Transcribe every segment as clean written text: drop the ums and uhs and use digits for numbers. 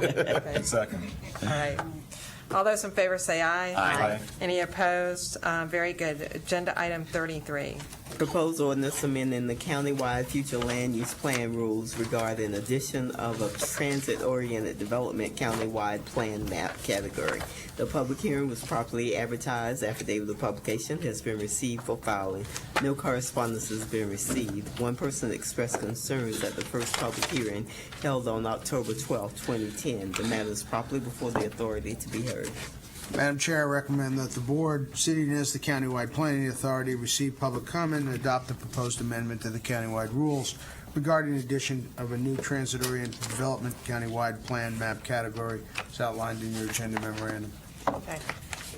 Okay. Second. All right. All those in favor say aye. Aye. Any opposed? Very good. Agenda item 33. Proposed ordinance amending the countywide future land use plan rules regarding addition of a transit-oriented development countywide plan map category. The public hearing was properly advertised. Affidavit of publication has been received for filing. No correspondence has been received. One person expressed concerns at the first public hearing held on October 12, 2010. The matter is properly before the authority to be heard. Madam Chair, I recommend that the board, sitting as the countywide planning authority, receive public comment and adopt the proposed amendment to the countywide rules regarding addition of a new transit-oriented development countywide plan map category as outlined in your agenda memorandum. Okay.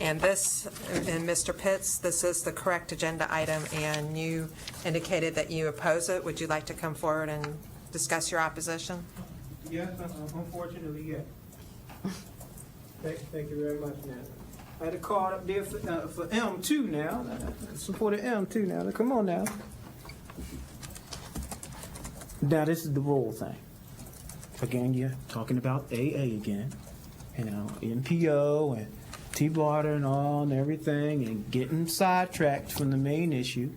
And this, and Mr. Pitts, this is the correct agenda item, and you indicated that you oppose it. Would you like to come forward and discuss your opposition? Yes, unfortunately, yes. Thank you very much, now. I had a card up there for M2 now. Supported M2 now. Come on now. Now, this is the rule thing. Again, you're talking about AA again. You know, MPO and T-Barter and all and everything, and getting sidetracked from the main issue,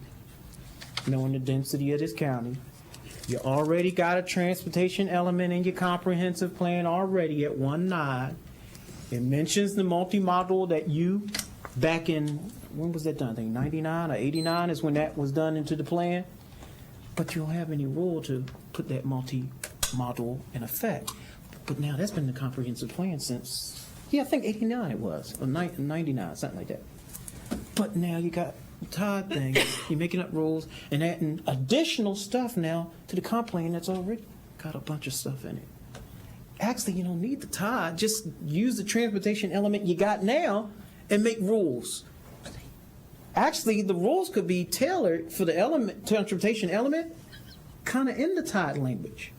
knowing the density of this county. You already got a transportation element in your comprehensive plan already at 1.9. It mentions the multi-model that you, back in, when was that done? I think 99 or 89 is when that was done into the plan. But you don't have any rule to put that multi-model in effect. But now that's been the comprehensive plan since, I think 89 it was, or 99, something like that. But now you got the Todd thing, you're making up rules and adding additional stuff now to the comp plan that's already got a bunch of stuff in it. Actually, you don't need the Todd. Just use the transportation element you got now and make rules. Actually, the rules could be tailored for the transportation element, kind of in the Todd language.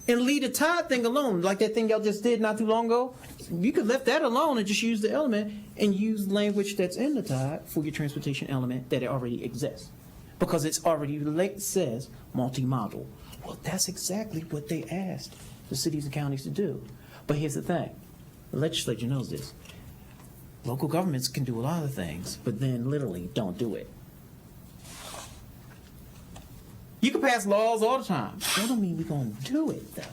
And leave the Todd thing alone, like that thing y'all just did not too long ago. You could left that alone and just use the element and use language that's in the Todd for your transportation element that it already exists. Because it's already says multi-model. Well, that's exactly what they asked the cities and counties to do. But here's the thing. The legislature knows this. Local governments can do a lot of things, but then literally don't do it. You can pass laws all the time. That don't mean we're going to do it, though.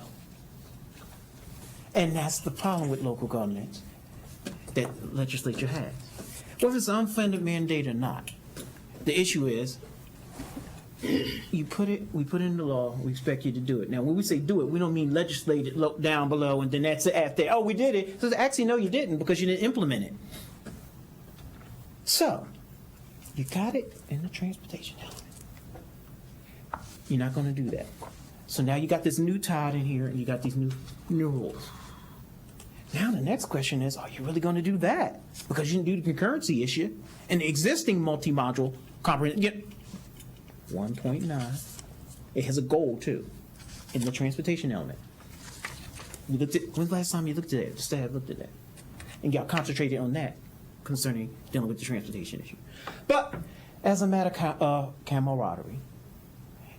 And that's the problem with local governments that the legislature has. Whether it's an unfunded mandate or not, the issue is we put it in the law, we expect you to do it. Now, when we say do it, we don't mean legislate it down below and then that's it after, oh, we did it. So actually, no, you didn't because you didn't implement it. So, you got it in the transportation element. You're not going to do that. So now you got this new Todd in here and you got these new rules. Now the next question is, are you really going to do that? Because you didn't do the concurrency issue and the existing multi-module comprehensive. 1.9. It has a goal too in the transportation element. You looked at, when's the last time you looked at it? The staff looked at that. And y'all concentrated on that concerning dealing with the transportation issue. But as a matter of camaraderie,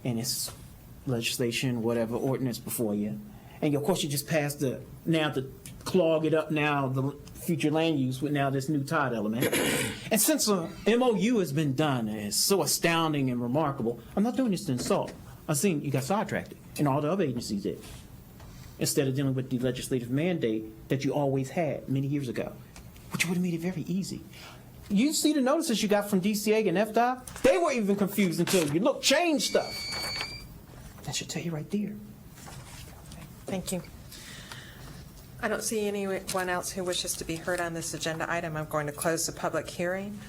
and it's legislation, whatever, ordinance before you, and of course you just passed to clog it up now, the future land use with now this new Todd element. And since a MOU has been done and it's so astounding and remarkable, I'm not doing this to insult. I'm saying you got sidetracked, and all the other agencies did, instead of dealing with the legislative mandate that you always had many years ago, which would have made it very easy. You see the notices you got from DCA and FDOT? They were even confused until you look, change stuff. That should tell you right there. Thank you. I don't see anyone else who wishes to be heard on this agenda item. I'm going to close the public hearing.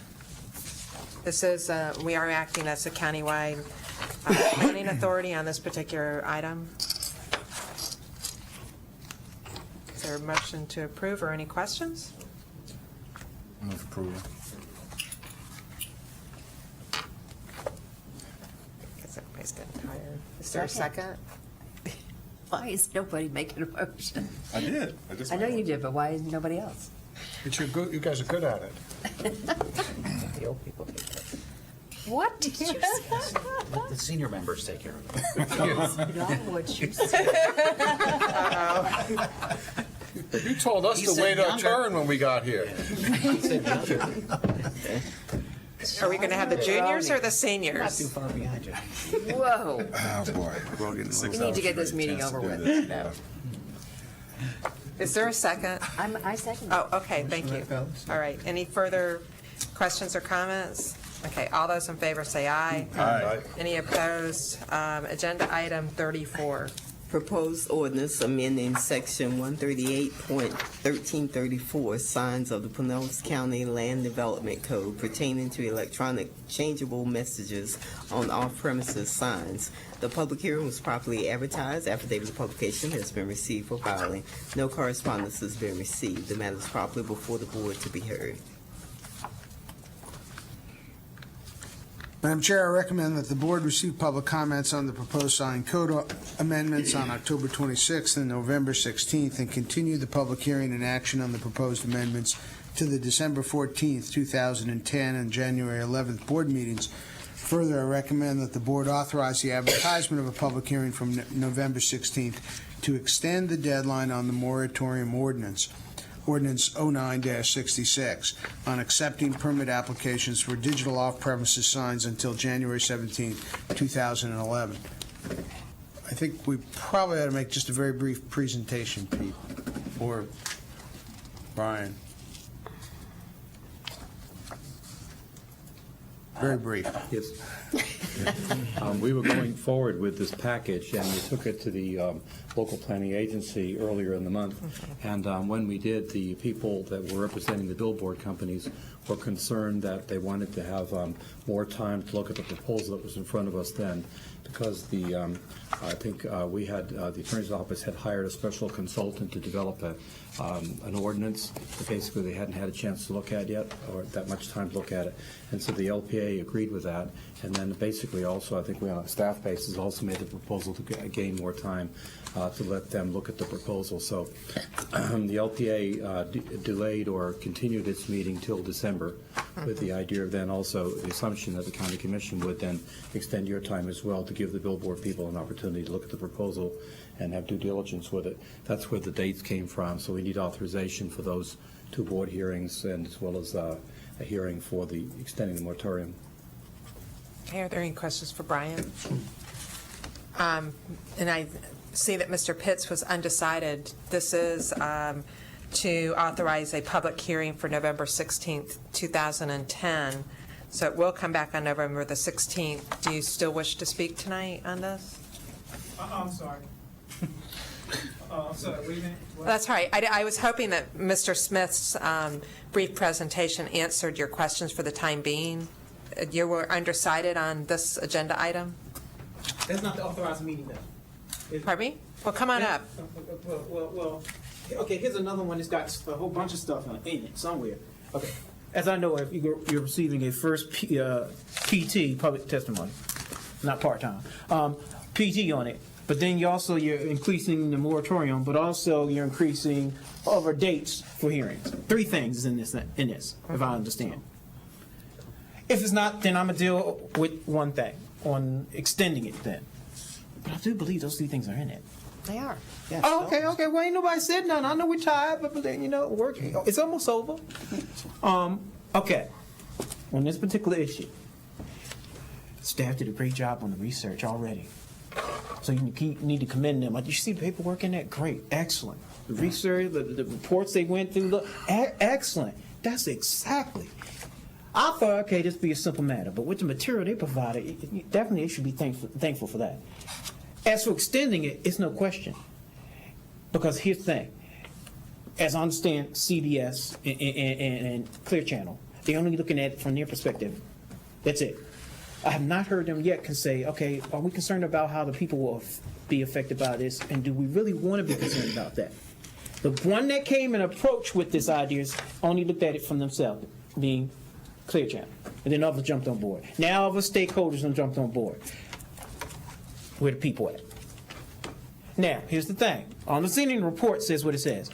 This is, we are acting as a countywide planning authority on this particular item. Is there a motion to approve or any questions? Move approval. Because everybody's getting tired. Is there a second? Why is nobody making a motion? I did. I know you did, but why is nobody else? You guys are good at it. The old people hate this. What did you say? Let the senior members take care of it. Not what you said. You told us He to said wait our younger. turn when we got here. He said younger. Are we going to have the juniors or the Not too seniors? far behind you. Whoa. Oh, boy. We need to get this meeting over with. No. Is there a second? I second. Oh, okay, thank you. All right, any further questions or comments? Okay, all those in favor say aye. Aye. Any opposed? Agenda item 34. Proposed ordinance amending section 138.1334 signs of the Pinellas County Land Development Code pertaining to electronic changeable messages on off-premises signs. The public hearing was properly advertised. Affidavit of publication has been received for filing. No correspondence has been received. The matter is properly before the board to be heard. Madam Chair, I recommend that the board receive public comments on the proposed sign code amendments on October 26th and November 16th, and continue the public hearing and action on the proposed amendments to the December 14th, 2010, and January 11th board meetings. Further, I recommend that the board authorize the advertisement of a public hearing from November 16th to extend the deadline on the moratorium ordinance 09-66, on accepting permit applications for digital off-premises signs until January 17, 2011. I think we probably ought to make just a very brief presentation, Pete, or Brian. Very brief. Yes. We were going forward with this package, and we took it to the local planning agency earlier in the month. And when we did, the people that were representing the billboard companies were concerned that they wanted to have more time to look at the proposal that was in front of us then, because I think we had, the Attorney's Office had hired a special consultant to develop an ordinance that basically they hadn't had a chance to look at yet, or that much time to look at it. And so the LPA agreed with that. And then basically also, I think we on a staff basis also made the proposal to gain more time to let them look at the proposal. So the LPA delayed or continued its meeting till December, with the idea of then also the assumption that the county commission would then extend your time as well to give the billboard people an opportunity to look at the proposal and have due diligence with it. That's where the dates came from. So we need authorization for those two board hearings, and as well as a hearing for the extending the moratorium. Okay, are there any questions for Brian? And I see that Mr. Pitts was undecided. This is to authorize a public hearing for November 16th, 2010. So it will come back on November the 16th. Do you still wish to speak tonight on this? I'm sorry. I'm sorry, wait a minute. What? That's all right. I was hoping that Mr. Smith's brief presentation answered your questions for the time being. You were undecided on this agenda item? That's not the authorized meeting, though. Pardon me? Well, come on up. Well, okay, here's another one that's got a whole bunch of stuff in it somewhere. Okay. As I know, if you're receiving a first PT, public testimony, not part-time, PT on it, but then you're increasing the moratorium, but also you're increasing over dates for hearings. Three things is in this, if I understand. If it's not, then I'm going to deal with one thing, on extending it then. But I do believe those three things are in it. They are. Yes. Oh, okay. Well, ain't nobody said nothing. I know we're tired, but working. It's almost over. Okay. On this particular issue, staff did a great job on the research already. So you need to commend them. Like, you see the paperwork in that? Great. Excellent. The research, the reports they went through, excellent. That's exactly. I thought, okay, this be a simple matter, but with the material they provided, definitely they should be thankful for that. As for extending it, it's no question. Because here's the thing. As I understand CBS and Clear Channel, they're only looking at it from their perspective. That's it. I have not heard them yet can say, okay, are we concerned about how the people will be affected by this, and do we really want to be concerned about that? The one that came and approached with this idea only looked at it from themselves, being Clear Channel. And then others jumped on board. Now other stakeholders have jumped on board. Where the people at? Now, here's the thing. Understanding the report says what it says.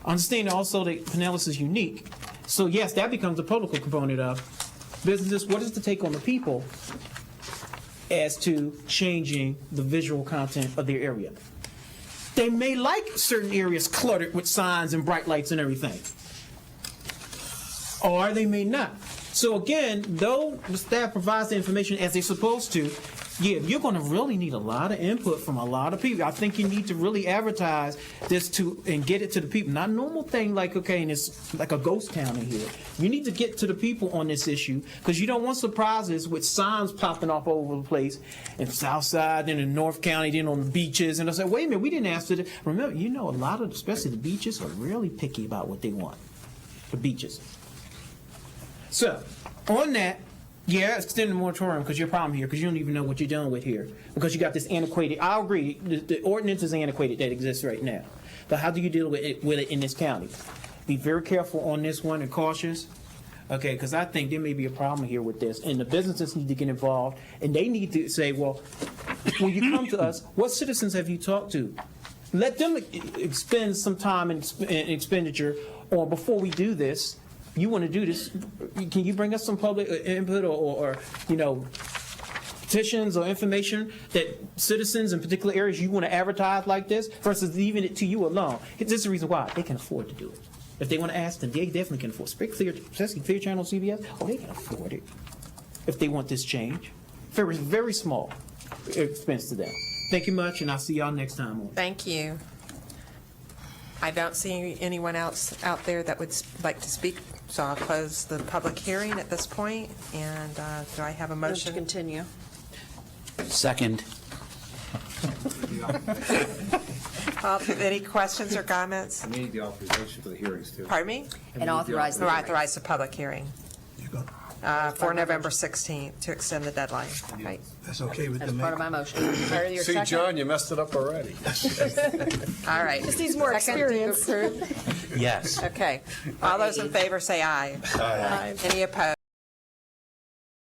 Understanding also that Pinellas is unique. So yes, that becomes a political component of businesses. What is the take on the people as to changing the visual content of their area? They may like certain areas cluttered with signs and bright lights and everything. Or they may not. So again, though the staff provides the information as they're supposed to, yeah, you're going to really need a lot of input from a lot of people. I think you need to really advertise this and get it to the people. Not a normal thing like, okay, and it's like a ghost town in here. You need to get to the people on this issue because you don't want surprises with signs popping off all over the place in South Side, then in North County, then on the beaches. And I said, wait a minute, we didn't ask for this. Remember, a lot of, especially the beaches, are really picky about what they want. The beaches. So, on that, yeah, extend the moratorium because your problem here, because you don't even know what you're dealing with here. Because you got this antiquated, I agree, the ordinance is antiquated that exists right now. But how do you deal with it in this county? Be very careful on this one and cautious. Okay, because I think there may be a problem here with this. And the businesses need to get involved. And they need to say, well, when you come to us, what citizens have you talked to? Let them expend some time and expenditure or before we do this. You want to do this, can you bring us some public input or petitions or information that citizens in particular areas you want to advertise like this versus leaving it to you alone? This is the reason why they can afford to do it. If they want to ask them, they definitely can afford it. Especially Clear Channel, CBS, they can afford it if they want this change. Very, very small expense to them. Thank you much, and I'll see y'all next time. Thank you. I don't see anyone else out there that would like to speak, so I'll close the public hearing at this point. And do I have a Move to motion? continue. Second. Any questions or comments? We need the authorization for the hearings, too. Pardon me? And authorize the hearing. Authorize the public hearing for November 16th to extend the deadline. Right. That's okay with That's the part of mayor. my motion. Carry your See, second. John, you messed it up already. All right. Just needs more Second, experience. to approve? Yes. Okay. All those in favor say aye. Aye. Any opposed?